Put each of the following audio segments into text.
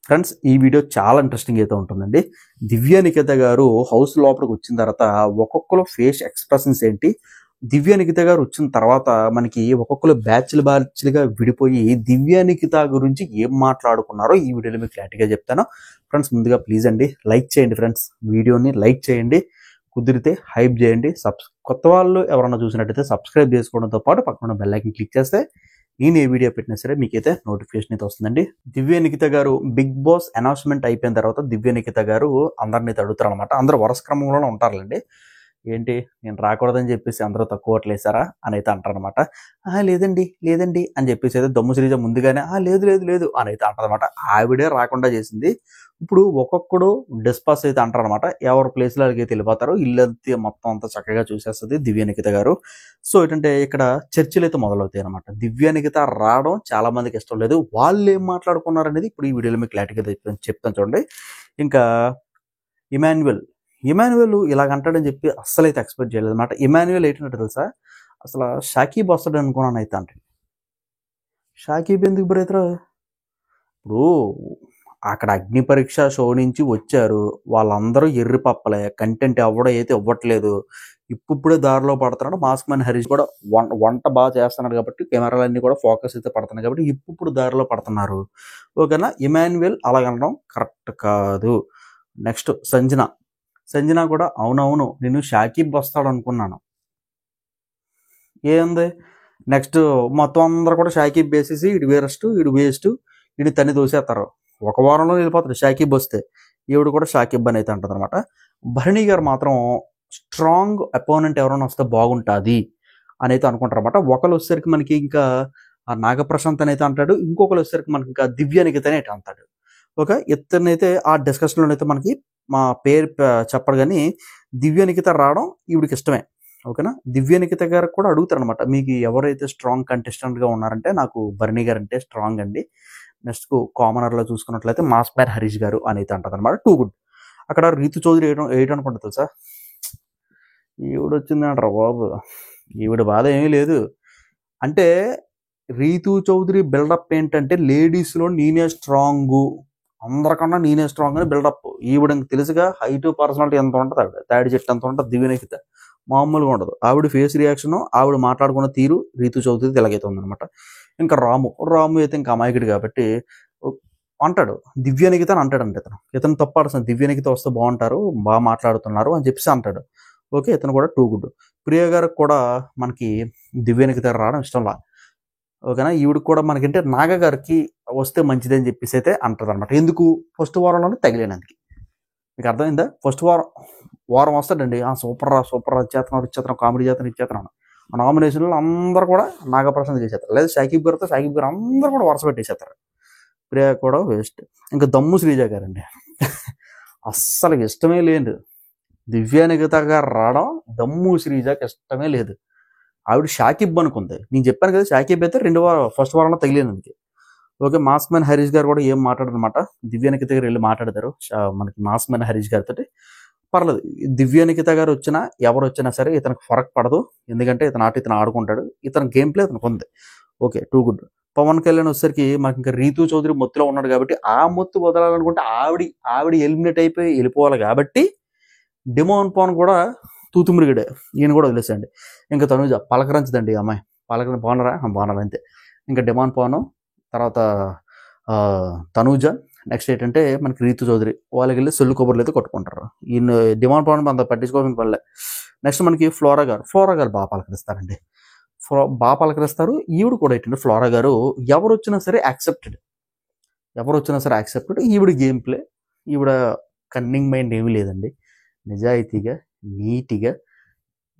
Friends ఈ video చాలా interesting అయితే ఉంటుందండి. దివ్య నిఖిత గారు హౌస్ లోపలికి వచ్చిన తర్వాత ఒక్కొక్కరు ఫేస్ ఎక్స్ప్రెషన్స్ ఏంటి, దివ్య నిఖిత గారు వచ్చిన తర్వాత మనకి ఒక్కొక్కరు బ్యాచ్లుగా విడిపోయి దివ్య నిఖిత గురించి ఏం మాట్లాడుకున్నారో ఈ వీడియోలో మీకు క్లారిటీగా చెప్తాను. ఫ్రెండ్స్ ముందుగా ప్లీజ్ అండి లైక్ చేయండి, ఫ్రెండ్స్ వీడియోని లైక్ చేయండి, కుదిరితే హైప్ చేయండి. కొత్త వాళ్ళు ఎవరన్నా చూసినట్టయితే సబ్స్క్రైబ్ చేసుకోవడంతో పాటు పక్కన బెల్ ఐకాన్ క్లిక్ చేస్తే నేను ఏ వీడియో పెట్టినా సరే మీకైతే నోటిఫికేషన్ అయితే వస్తుందండి. దివ్య నిఖిత గారు బిగ్ బాస్ అనౌన్స్మెంట్ అయిపోయిన తర్వాత దివ్య నిఖిత గారు అందరిని అయితే అడుగుతారు అనమాట. అందరూ వరుస క్రమంలోనే ఉంటారులేండి. ఏంటి నేను రాకూడదని చెప్పేసి అందరూ తక్కువ ఓట్లేసారా అని అయితే అంటారనమాట. లేదండి లేదండి అని చెప్పేసి అయితే దమ్ము శ్రీజ ముందుగానే లేదు లేదు లేదు అని అయితే అంటారనమాట. ఆవిడే రాకుండా చేసింది. ఇప్పుడు ఒక్కొక్కడు డిస్పాస్ అయితే అంటారనమాట. ఎవరి ప్లేస్లో అయితే వెళ్ళిపోతారు. ఇల్లంతా మొత్తం అంతా చక్కగా చూసేస్తుంది దివ్య నిఖిత గారు. సో ఏంటంటే ఇక్కడ చర్చలు అయితే మొదలవుతాయి అనమాట. దివ్య నిఖిత రావడం చాలా మందికి ఇష్టం లేదు. వాళ్ళు ఏం మాట్లాడుకున్నారు అనేది ఇప్పుడు ఈ వీడియోలో మీకు క్లారిటీగా చెప్తాను చూడండి. ఇంకా ఇమాన్యువల్ ఇలాగంటాడని చెప్పి అస్సలు అయితే ఎక్స్పెక్ట్ చేయలేదు అనమాట. ఇమాన్యువల్ ఏంటంటే తెలుసా, అసలు షాకీబ్ వస్తాడు అనుకున్నాను అయితే అంటే. షాకీబ్ ఎందుకు బ్రేతరు? ఇప్పుడు అక్కడ అగ్ని పరీక్ష షో నుంచి వచ్చారు, వాళ్ళందరూ ఎర్రి పప్పలే, కంటెంట్ ఎవడో అయితే ఇవ్వట్లేదు. ఇప్పుడే దారిలో పడుతున్నాడు. మాస్క్ మ్యాన్ హరీష్ కూడా వంట బాగా చేస్తున్నాడు కాబట్టి కెమెరాలన్నీ కూడా ఫోకస్ అయితే పడుతున్నాయి కాబట్టి ఇప్పుడు దారిలో పడుతున్నారు. ఓకేనా, ఇమాన్యువల్ అలాగనడం కరెక్ట్ కాదు. నెక్స్ట్ సంజన కూడా అవునవును నేను షాకీబ్ వస్తాడు అనుకున్నాను. ఏంది నెక్స్ట్ మొత్తం అందరూ కూడా షాకీబ్ వేసేసి ఇటు వేస్ట్ ఇటు తన్ని దోసేస్తారు. ఒక వారంలో వెళ్ళిపోతాడు షాకీబ్ వస్తే. ఈవిడ కూడా షాకీబ్ అని అయితే అంటుంది అనమాట. భరణి గారు మాత్రం స్ట్రాంగ్ అపోనెంట్ ఎవరైనా వస్తే బాగుంటుంది అని అయితే అనుకుంటారు అనమాట. ఒకరు వచ్చేసరికి మనకి ఇంకా నాగప్రశాంత్ అని అయితే అంటాడు, ఇంకొకరు వచ్చేసరికి మనకి ఇంకా దివ్య నిఖిత అని అయితే అంటాడు. ఓకే, ఇతనైతే ఆ డిస్కషన్లో అయితే మనకి మా పేరు చెప్పడు కానీ దివ్య నిఖిత రావడం ఈవిడికి ఇష్టమే. ఓకేనా, దివ్య నిఖిత గారు కూడా అడుగుతారు అనమాట, మీకు ఎవరైతే స్ట్రాంగ్ కంటెస్టెంట్గా ఉన్నారంటే నాకు భరణి గారు అంటే స్ట్రాంగ్ అండి. నెక్స్ట్ కామనర్లో చూసుకున్నట్లయితే మాస్క్ మ్యాన్ హరీష్ గారు అని అయితే అంటారు అనమాట. Too good. అక్కడ రీతు చౌదరి ఏటనుకుంటా తెలుసా, ఈవిడ వచ్చిందంటారా బాబు, ఈవిడ బాధ ఏమీ లేదు. అంటే రీతు చౌదరి బిల్డప్ ఏంటంటే లేడీస్లో నేనే స్ట్రాంగు, అందరికన్నా నేనే స్ట్రాంగ్ అని బిల్డప్. ఈవిడకి తెలుసుగా హైట్ పర్సనాలిటీ ఎంత ఉంటుంది, ఆవిడ తాడి చెట్టు ఎంత ఉంటుంది దివ్య నిఖిత, మామూలుగా ఉండదు. ఆవిడ ఫేస్ రియాక్షన్, ఆవిడ మాట్లాడుకున్న తీరు రీతు చౌదరి ఇలాగైతే ఉందనమాట. ఇంకా రాము అయితే ఇంకా అమాయకుడు కాబట్టి అంటాడు దివ్య నిఖిత అని అంటాడంటే ఇతను తప్పాడుతుంది. దివ్య నిఖిత వస్తే బాగుంటారు, బాగా మాట్లాడుతున్నారు అని చెప్పేసి అంటాడు. ఓకే, ఇతను కూడా టూ గుడ్. ప్రియ గారికి కూడా మనకి దివ్య నిఖిత రావడం ఇష్టంలా. ఓకేనా, ఈవిడికి కూడా మనకంటే నాగ గారికి వస్తే మంచిదని చెప్పేసి అయితే అంటారు అనమాట. ఎందుకు ఫస్ట్ వారంలోనే తగిలేనందుకు. మీకు అర్థమైందా? ఫస్ట్ వారం వస్తాడండి, సూపర్ ఇచ్చేతనం కామెడీ ఇచ్చేతనం నామినేషన్లు అందరూ కూడా నాగప్రసాద్ చేసేస్తారు, లేదా షాకీబ్ గారు అందరూ కూడా వరుస పెట్టేసేస్తారు. ప్రియ కూడా వేస్ట్. ఇంకా దమ్ము శ్రీజ గారండి అస్సలు ఇష్టమే లేదు. దివ్య నిఖిత గారు రావడం దమ్ము శ్రీజకి ఇష్టమే లేదు. ఆవిడ షాకీబ్ అనుకుంది. నేను చెప్పాను కదా షాకీబ్ అయితే ఫస్ట్ వారంలో తగిలేనందుకు. ఓకే, మాస్క్ మ్యాన్ హరీష్ గారు కూడా ఏం మాట్లాడరు అనమాట. దివ్య నిఖిత గారు వెళ్ళి మాట్లాడతారు మనకి మాస్క్ మ్యాన్ హరీష్ గారితో. పర్లేదు, దివ్య నిఖిత గారు వచ్చినా ఎవరు వచ్చినా సరే ఇతనికి ఫరక్ పడదు, ఎందుకంటే ఇతను ఆడుకుంటాడు, ఇతను గేమ్ ప్లే ఇతనికి ఉంది. Okay, too good. Pawan Kalyan వచ్చేసరికి మనకి ఇంకా రీతు చౌదరి మొత్తులో ఉన్నాడు కాబట్టి ఆ మొత్తు వదలాలనుకుంటే ఆవిడ ఎలిమినేట్ అయిపోయి వెళ్ళిపోవాలి కాబట్టి డిమోన్ పవన్ కూడా తూతుమురిగడే, ఈయన కూడా వదిలేసండి. ఇంకా తనుజ పలకరించదండి అమ్మాయి, బాగున్నారా అంతే. ఇంకా డిమాన్ పవన్ తర్వాత తనూజ, నెక్స్ట్ ఏంటంటే మనకి రీతు చౌదరి, వాళ్ళకి వెళ్ళి సొల్లు కొబ్బరిలు అయితే కొట్టుకుంటారు. ఈయన డిమాండ్ పవన్ అంత పట్టించుకోవాలని పనిలే. నెక్స్ట్ మనకి ఫ్లోరా గారు బాగా పలకరిస్తారండి, బాగా పలకరిస్తారు. ఈవిడ కూడా ఏంటంటే ఫ్లోరా గారు ఎవరు వచ్చినా సరే యాక్సెప్టెడ్. ఈవిడ గేమ్ ప్లే, ఈవిడ కన్నింగ్ మైండ్ ఏమీ లేదండి, నిజాయితీగా నీట్గా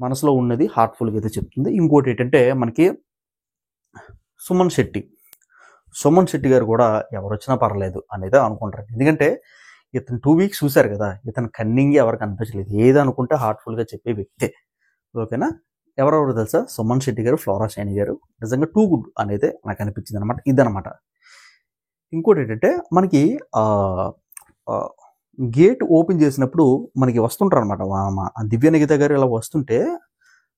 మనసులో ఉన్నది హార్ట్ఫుల్గా అయితే చెప్తుంది. ఇంకోటి ఏంటంటే మనకి సుమన్ శెట్టి గారు కూడా ఎవరు వచ్చినా పర్లేదు అనేది అనుకుంటారు. ఎందుకంటే ఇతను 2 వీక్స్ చూశారు కదా, ఇతను కన్నింగ్ ఎవరికి అనిపించలేదు, ఏది అనుకుంటే హార్ట్ఫుల్గా చెప్పే వ్యక్తే. ఓకేనా, ఎవరెవరు తెలుసా, సుమన్ శెట్టి గారు, ఫ్లోరా షైని గారు నిజంగా టూ గుడ్ అనేది నాకు అనిపించింది అనమాట. ఇదనమాట. ఇంకోటి ఏంటంటే మనకి గేట్ ఓపెన్ చేసినప్పుడు మనకి వస్తుంటారు అనమాట. దివ్య నిఖిత గారు ఇలా వస్తుంటే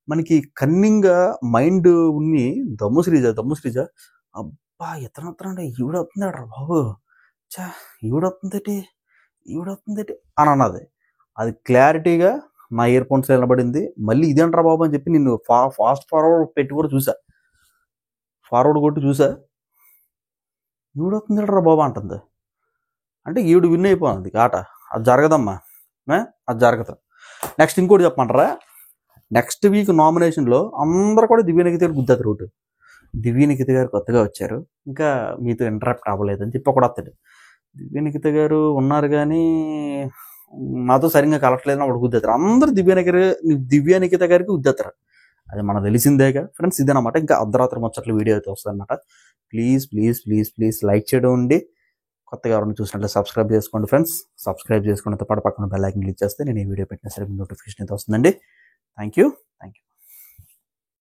మనకి కన్నింగ్గా మైండ్ ఉన్ని దమ్ము శ్రీజ అబ్బా ఇతను ఈవిడ అవుతున్నాడు బాబు, చా ఈవిడొస్తుందేటి అని అన్నది. అది క్లారిటీగా నా ఇయర్ ఫోన్స్ నిలబడింది. మళ్ళీ ఇదేంట్రా బాబు అని చెప్పి నేను ఫాస్ట్ ఫార్వర్డ్ పెట్టి కూడా చూసా, ఫార్వర్డ్ కొట్టి చూసా. ఈవిడొస్తుందేట్రా బాబు అంటుంది. అంటే ఈవిడ విన్ అయిపోయింది ఆట. అది జరగదమ్మా, అది జరగదు. నెక్స్ట్ ఇంకోటి చెప్పమంటారా, నెక్స్ట్ వీక్ నామినేషన్లో అందరూ కూడా దివ్యనిఖిత గారు గుద్దారు రూట్. దివ్యనిఖిత గారు కొత్తగా వచ్చారు, ఇంకా మీతో ఇంటరాక్ట్ అవ్వలేదని చెప్పి ఒకడు వస్తాడు. దివ్యనిఖిత గారు ఉన్నారు కానీ మాతో సరిగ్గా కలవట్లేదని ఒకటి గుద్దేస్తారు. అందరూ దివ్యనిఖిత గారికి గుద్దేస్తారు. అది మనకు తెలిసిందేగా ఫ్రెండ్స్. ఇదేనమాట. ఇంకా అర్ధరాత్రి ముచ్చట్ల వీడియో అయితే వస్తుంది అనమాట. ప్లీజ్ లైక్ చేయడం ఉండి, కొత్తగా ఎవరైనా చూసినట్లయితే సబ్స్క్రైబ్ చేసుకోండి ఫ్రెండ్స్. సబ్స్క్రైబ్ చేసుకున్నతో పాటు పక్కన బెల్ ఐకాన్ క్లిక్ చేస్తే నేను ఈ వీడియో పెట్టిన సరే నోటిఫికేషన్ అయితే వస్తుందండి. Thank you.